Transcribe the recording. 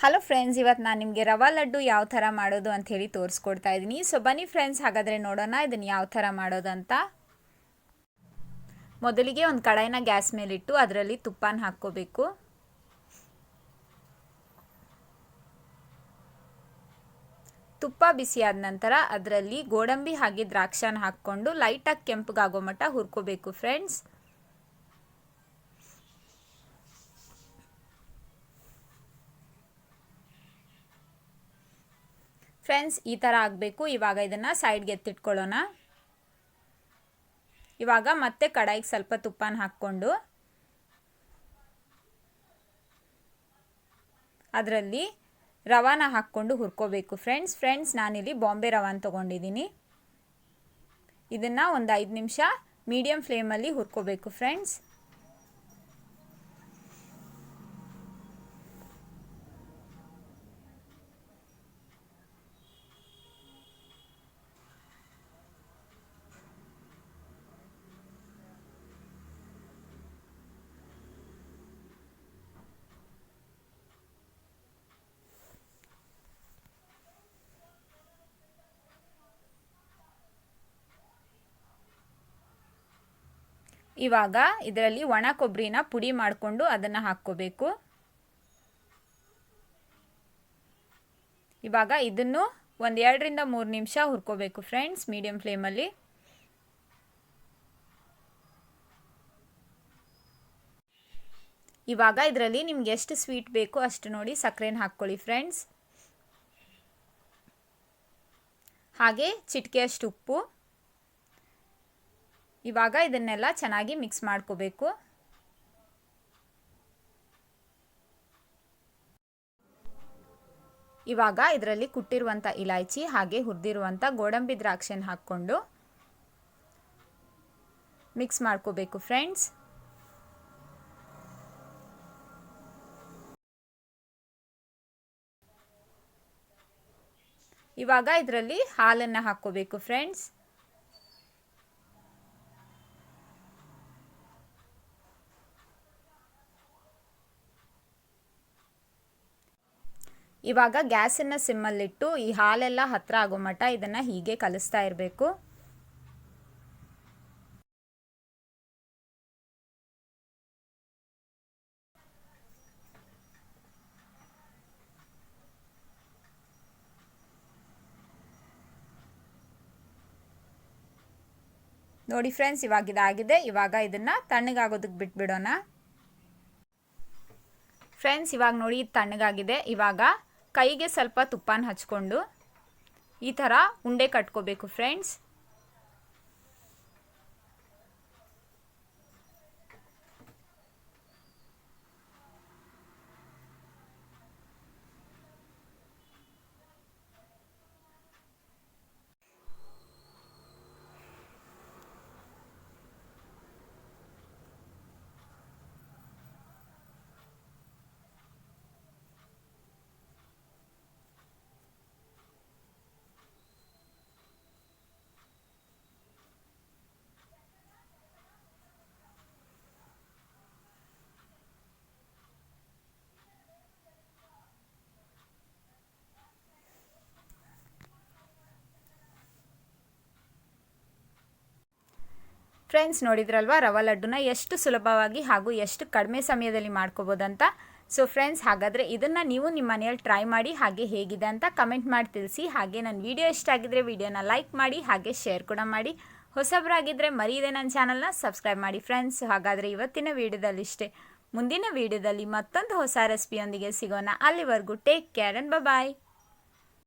Hello friends, ಇವತ್ತು ನಾನು ನಿಮಗೆ ರವಾ ಲಡ್ಡು ಯಾವ ಥರ ಮಾಡೋದು ಅಂತ ಹೇಳಿ ತೋರಿಸ್ಕೊಡ್ತಾ ಇದ್ದೀನಿ. ಸೊ ಬನ್ನಿ ಫ್ರೆಂಡ್ಸ್, ಹಾಗಾದರೆ ನೋಡೋಣ ಇದನ್ನು ಯಾವ ಥರ ಮಾಡೋದು ಅಂತ. ಮೊದಲಿಗೆ ಒಂದು ಕಡಾಯಿನ ಗ್ಯಾಸ್ ಮೇಲಿಟ್ಟು ಅದರಲ್ಲಿ ತುಪ್ಪನ ಹಾಕ್ಕೋಬೇಕು. ತುಪ್ಪ ಬಿಸಿಯಾದ ನಂತರ ಅದರಲ್ಲಿ ಗೋಡಂಬಿ ಹಾಗೆ ದ್ರಾಕ್ಷಾನ ಹಾಕ್ಕೊಂಡು ಲೈಟಾಗಿ ಕೆಂಪಗಾಗೋ ಮಟ್ಟ ಹುರ್ಕೋಬೇಕು ಫ್ರೆಂಡ್ಸ್. ಫ್ರೆಂಡ್ಸ್, ಈ ಥರ ಆಗಬೇಕು. ಇವಾಗ ಇದನ್ನು ಸೈಡ್ಗೆ ಎತ್ತಿಟ್ಕೊಳ್ಳೋಣ. ಇವಾಗ ಮತ್ತೆ ಕಡಾಯಿಗೆ ಸ್ವಲ್ಪ ತುಪ್ಪನ ಹಾಕ್ಕೊಂಡು ಅದರಲ್ಲಿ ರವಾನ ಹಾಕ್ಕೊಂಡು ಹುರ್ಕೋಬೇಕು ಫ್ರೆಂಡ್ಸ್. ನಾನಿಲ್ಲಿ ಬಾಂಬೆ ರವಾನ ತೊಗೊಂಡಿದ್ದೀನಿ. ಇದನ್ನು ಒಂದು 5 ನಿಮಿಷ ಮೀಡಿಯಮ್ ಫ್ಲೇಮಲ್ಲಿ ಹುರ್ಕೋಬೇಕು ಫ್ರೆಂಡ್ಸ್. ಇವಾಗ ಇದರಲ್ಲಿ ಒಣ ಕೊಬ್ಬರಿನ ಪುಡಿ ಮಾಡಿಕೊಂಡು ಅದನ್ನು ಹಾಕ್ಕೋಬೇಕು. ಇವಾಗ ಇದನ್ನು ಒಂದು 2 ರಿಂದ 3 ನಿಮಿಷ ಹುರ್ಕೋಬೇಕು ಫ್ರೆಂಡ್ಸ್, ಮೀಡಿಯಂ ಫ್ಲೇಮಲ್ಲಿ. ಇವಾಗ ಇದರಲ್ಲಿ ನಿಮ್ಗೆ ಎಷ್ಟು ಸ್ವೀಟ್ ಬೇಕು ಅಷ್ಟು ನೋಡಿ ಸಕ್ಕರೆನ ಹಾಕ್ಕೊಳ್ಳಿ ಫ್ರೆಂಡ್ಸ್. ಹಾಗೆ ಚಿಟಿಕೆಯಷ್ಟು ಉಪ್ಪು. ಇವಾಗ ಇದನ್ನೆಲ್ಲ ಚೆನ್ನಾಗಿ ಮಿಕ್ಸ್ ಮಾಡ್ಕೋಬೇಕು. ಇವಾಗ ಇದರಲ್ಲಿ ಕುಟ್ಟಿರುವಂಥ ಇಲಾಯ್ಚಿ ಹಾಗೆ ಹುರಿದಿರುವಂಥ ಗೋಡಂಬಿ ದ್ರಾಕ್ಷಿನ ಹಾಕ್ಕೊಂಡು ಮಿಕ್ಸ್ ಮಾಡ್ಕೋಬೇಕು ಫ್ರೆಂಡ್ಸ್. ಇವಾಗ ಇದರಲ್ಲಿ ಹಾಲನ್ನು ಹಾಕ್ಕೋಬೇಕು ಫ್ರೆಂಡ್ಸ್. ಇವಾಗ ಗ್ಯಾಸನ್ನು ಸಿಮ್ಮಲ್ಲಿಟ್ಟು ಈ ಹಾಲೆಲ್ಲ ಹತ್ರ ಆಗೋ ಮಟ್ಟ ಇದನ್ನು ಹೀಗೆ ಕಲಿಸ್ತಾ ಇರಬೇಕು. ನೋಡಿ ಫ್ರೆಂಡ್ಸ್, ಇವಾಗ ಇದಾಗಿದೆ. ಇವಾಗ ಇದನ್ನು ತಣ್ಣಗಾಗೋದಕ್ಕೆ ಬಿಟ್ಬಿಡೋಣ ಫ್ರೆಂಡ್ಸ್. ಇವಾಗ ನೋಡಿ ಇದು ತಣ್ಣಗಾಗಿದೆ. ಇವಾಗ ಕೈಗೆ ಸ್ವಲ್ಪ ತುಪ್ಪನ ಹಚ್ಕೊಂಡು ಈ ಥರ ಉಂಡೆ ಕಟ್ಕೋಬೇಕು ಫ್ರೆಂಡ್ಸ್. ಫ್ರೆಂಡ್ಸ್, ನೋಡಿದ್ರಲ್ವಾ ರವಾ ಲಡ್ಡುನ ಎಷ್ಟು ಸುಲಭವಾಗಿ ಹಾಗೂ ಎಷ್ಟು ಕಡಿಮೆ ಸಮಯದಲ್ಲಿ ಮಾಡ್ಕೋಬೋದಂತ. ಸೊ ಫ್ರೆಂಡ್ಸ್, ಹಾಗಾದರೆ ಇದನ್ನು ನೀವು ನಿಮ್ಮ ಮನೆಯಲ್ಲಿ ಟ್ರೈ ಮಾಡಿ ಹಾಗೆ ಹೇಗಿದೆ ಅಂತ ಕಮೆಂಟ್ ಮಾಡಿ ತಿಳಿಸಿ. ಹಾಗೆ ನನ್ನ ವಿಡಿಯೋ ಇಷ್ಟ ಆಗಿದ್ದರೆ ವಿಡಿಯೋನ ಲೈಕ್ ಮಾಡಿ ಹಾಗೆ ಶೇರ್ ಕೂಡ ಮಾಡಿ. ಹೊಸಬರಾಗಿದ್ದರೆ ಮರೀದೆ ನನ್ನ ಚಾನಲ್ನ ಸಬ್ಸ್ಕ್ರೈಬ್ ಮಾಡಿ ಫ್ರೆಂಡ್ಸ್. ಹಾಗಾದರೆ ಇವತ್ತಿನ ವಿಡಿಯೋದಲ್ಲಿ ಇಷ್ಟೇ. ಮುಂದಿನ ವಿಡಿಯೋದಲ್ಲಿ ಮತ್ತೊಂದು ಹೊಸ ರೆಸಿಪಿಯೊಂದಿಗೆ ಸಿಗೋಣ. ಅಲ್ಲಿವರೆಗೂ ಟೇಕ್ ಕೇರ್ ಅಂಡ್ ಬಾಯ್.